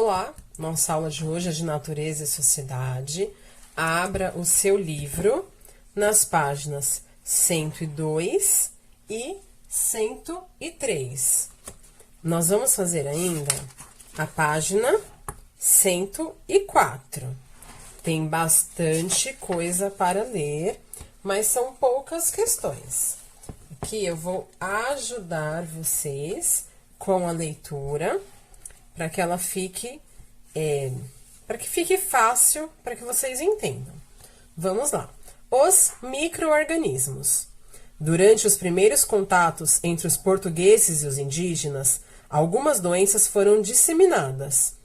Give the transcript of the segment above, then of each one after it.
Olá, nossa aula de hoje é de Natureza e Sociedade. Abra o seu livro nas páginas 102 e 103. Nós vamos fazer ainda a página 104. Tem bastante coisa para ler, mas são poucas questões. Aqui eu vou ajudar vocês com a leitura, para que ela fique, fácil, para que vocês entendam. Vamos lá. Os micro-organismos. Durante os primeiros contatos entre os portugueses e os indígenas, algumas doenças foram disseminadas.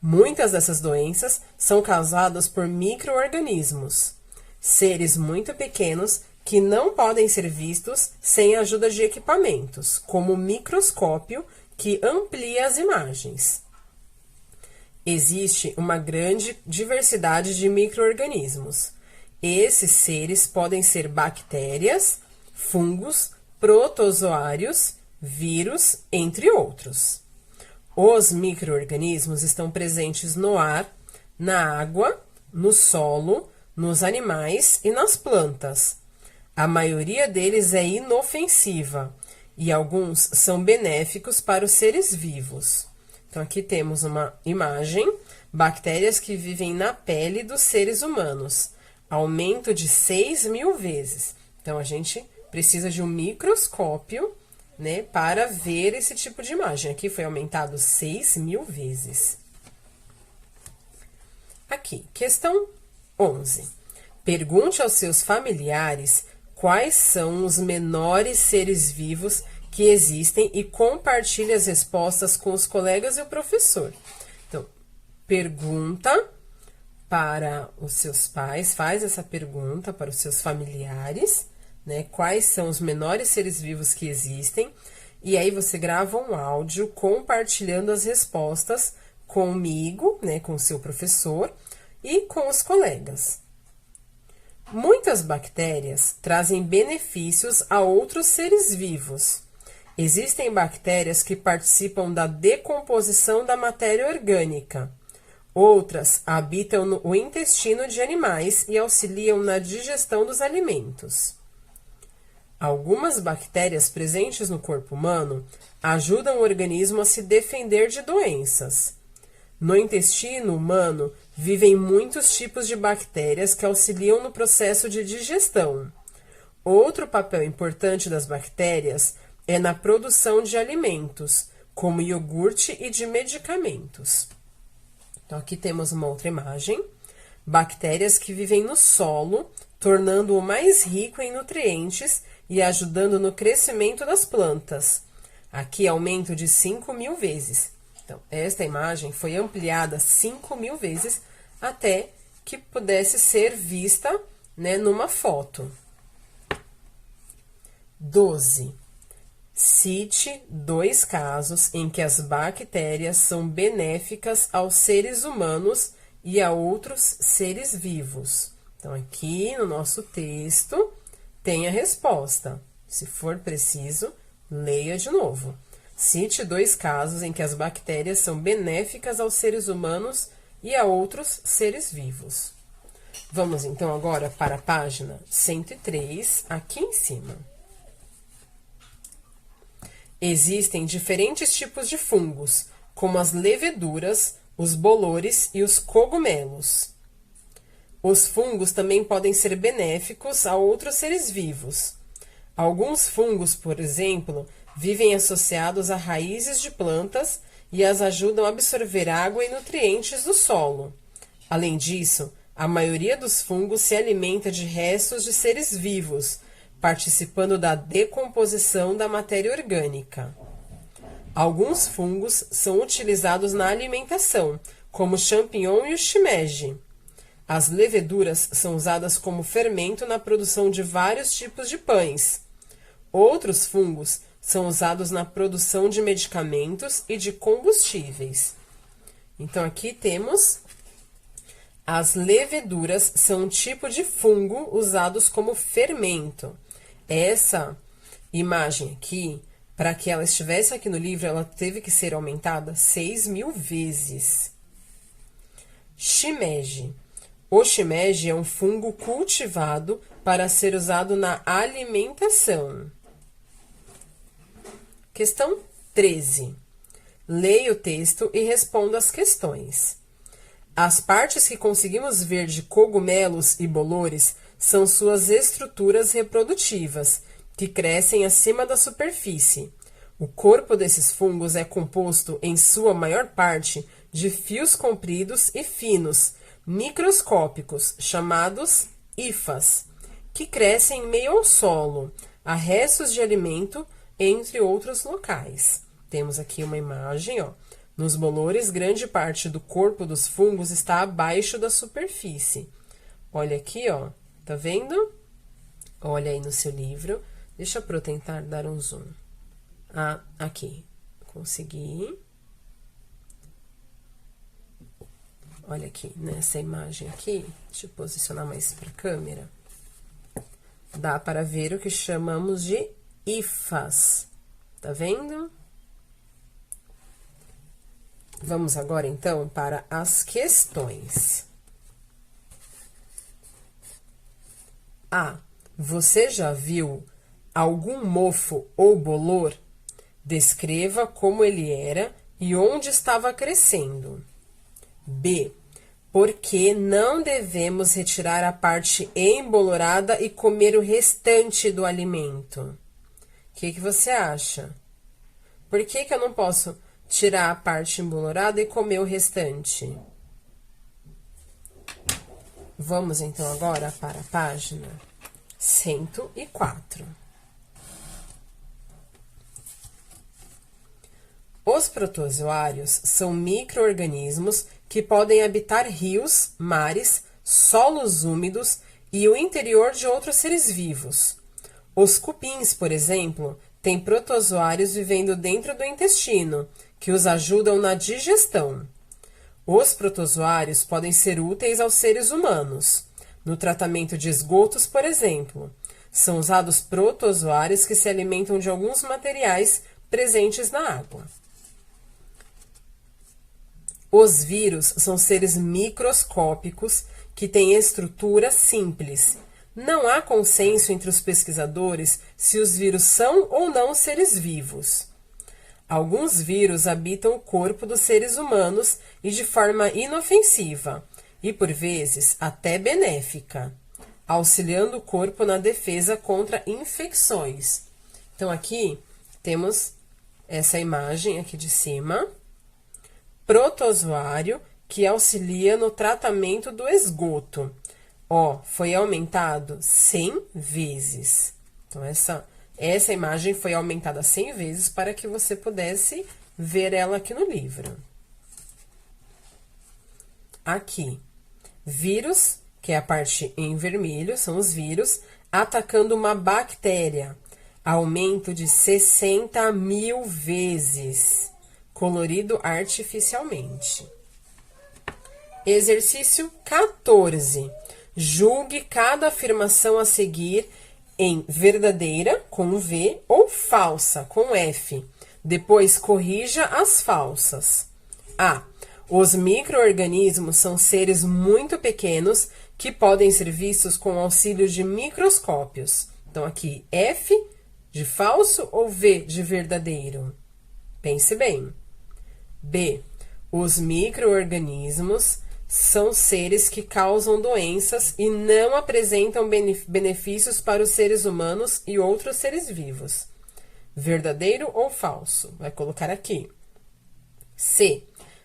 Muitas dessas doenças são causadas por micro-organismos, seres muito pequenos que não podem ser vistos sem a ajuda de equipamentos, como o microscópio, que amplia as imagens. Existe uma grande diversidade de micro-organismos. Esses seres podem ser bactérias, fungos, protozoários, vírus, entre outros. Os micro-organismos estão presentes no ar, na água, no solo, nos animais e nas plantas. A maioria deles é inofensiva e alguns são benéficos para os seres vivos. Então, aqui temos uma imagem, bactérias que vivem na pele dos seres humanos, aumento de 6.000 vezes. Então, a gente precisa de um microscópio, né, para ver esse tipo de imagem. Aqui foi aumentado 6.000 vezes. Aqui, questão 11. Pergunte aos seus familiares quais são os menores seres vivos que existem e compartilhe as respostas com os colegas e o professor. Então, pergunta para os seus pais, faz essa pergunta para os seus familiares, né? Quais são os menores seres vivos que existem? E aí você grava um áudio compartilhando as respostas comigo, né? Com o seu professor e com os colegas. Muitas bactérias trazem benefícios a outros seres vivos. Existem bactérias que participam da decomposição da matéria orgânica. Outras habitam no intestino de animais e auxiliam na digestão dos alimentos. Algumas bactérias presentes no corpo humano ajudam o organismo a se defender de doenças. No intestino humano vivem muitos tipos de bactérias que auxiliam no processo de digestão. Outro papel importante das bactérias é na produção de alimentos, como iogurte e de medicamentos. Então, aqui temos uma outra imagem. Bactérias que vivem no solo, tornando-o mais rico em nutrientes e ajudando no crescimento das plantas. Aqui, aumento de 5.000 vezes. Então, esta imagem foi ampliada 5.000 vezes até que pudesse ser vista, né, numa foto. 12. Cite 2 casos em que as bactérias são benéficas aos seres humanos e a outros seres vivos. Então, aqui no nosso texto tem a resposta. Se for preciso, leia de novo. Cite 2 casos em que as bactérias são benéficas aos seres humanos e a outros seres vivos. Vamos, então, agora para a página 103, aqui em cima. Existem diferentes tipos de fungos, como as leveduras, os bolores e os cogumelos. Os fungos também podem ser benéficos a outros seres vivos. Alguns fungos, por exemplo, vivem associados a raízes de plantas e as ajudam a absorver água e nutrientes do solo. Além disso, a maioria dos fungos se alimenta de restos de seres vivos, participando da decomposição da matéria orgânica. Alguns fungos são utilizados na alimentação, como o champignon e o shimeji. As leveduras são usadas como fermento na produção de vários tipos de pães. Outros fungos são usados na produção de medicamentos e de combustíveis. Então, aqui temos as leveduras, são um tipo de fungo usados como fermento. Essa imagem aqui, para que ela estivesse aqui no livro, ela teve que ser aumentada 6.000 vezes. Shimeji. O shimeji é um fungo cultivado para ser usado na alimentação. Questão 13. Leia o texto e responda as questões. As partes que conseguimos ver de cogumelos e bolores são suas estruturas reprodutivas, que crescem acima da superfície. O corpo desses fungos é composto, em sua maior parte, de fios compridos e finos, microscópicos, chamados hifas, que crescem em meio ao solo, a restos de alimento, entre outros locais. Temos aqui uma imagem, ó. Nos bolores, grande parte do corpo dos fungos está abaixo da superfície. Olha aqui, ó. Tá vendo? Olha aí no seu livro. Deixa eu tentar dar um zoom. Ah, aqui. Consegui. Olha aqui, nessa imagem aqui. Deixa eu posicionar mais para a câmera. Dá para ver o que chamamos de hifas. Tá vendo? Vamos agora, então, para as questões. A. Você já viu algum mofo ou bolor? Descreva como ele era e onde estava crescendo. B. Por que não devemos retirar a parte embolorada e comer o restante do alimento? O que você acha? Por que eu não posso tirar a parte embolorada e comer o restante? Vamos, então, agora para a página 104. Os protozoários são micro-organismos que podem habitar rios, mares, solos úmidos e o interior de outros seres vivos. Os cupins, por exemplo, têm protozoários vivendo dentro do intestino, que os ajudam na digestão. Os protozoários podem ser úteis aos seres humanos. No tratamento de esgotos, por exemplo, são usados protozoários que se alimentam de alguns materiais presentes na água. Os vírus são seres microscópicos que têm estrutura simples. Não há consenso entre os pesquisadores se os vírus são ou não seres vivos. Alguns vírus habitam o corpo dos seres humanos e de forma inofensiva, e por vezes até benéfica, auxiliando o corpo na defesa contra infecções. Então, aqui temos essa imagem aqui de cima. Protozoário que auxilia no tratamento do esgoto. Ó, foi aumentado 100 vezes. Então, essa imagem foi aumentada 100 vezes para que você pudesse ver ela aqui no livro. Aqui, vírus, que é a parte em vermelho, são os vírus, atacando uma bactéria. Aumento de 60.000 vezes. Colorido artificialmente. Exercício 14. Julgue cada afirmação a seguir em verdadeira, com V, ou falsa, com F. Depois, corrija as falsas. A. Os micro-organismos são seres muito pequenos que podem ser vistos com auxílio de microscópios. Então, aqui, F de falso ou V de verdadeiro? Pense bem. B. Os micro-organismos são seres que causam doenças e não apresentam benefícios para os seres humanos e outros seres vivos. Verdadeiro ou falso? Vai colocar aqui. C.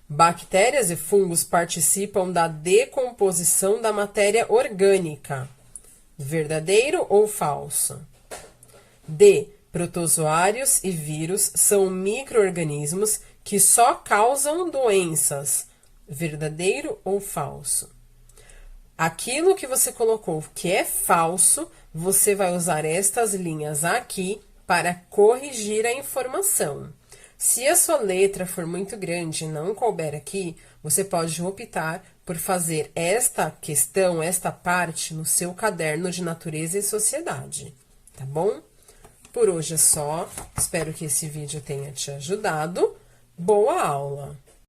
Bactérias e fungos participam da decomposição da matéria orgânica. Verdadeiro ou falso? D. Protozoários e vírus são micro-organismos que só causam doenças. Verdadeiro ou falso? Aquilo que você colocou que é falso, você vai usar estas linhas aqui para corrigir a informação. Se a sua letra for muito grande e não couber aqui, você pode optar por fazer esta questão, esta parte, no seu caderno de natureza e sociedade, tá bom? Por hoje é só. Espero que esse vídeo tenha te ajudado. Boa aula!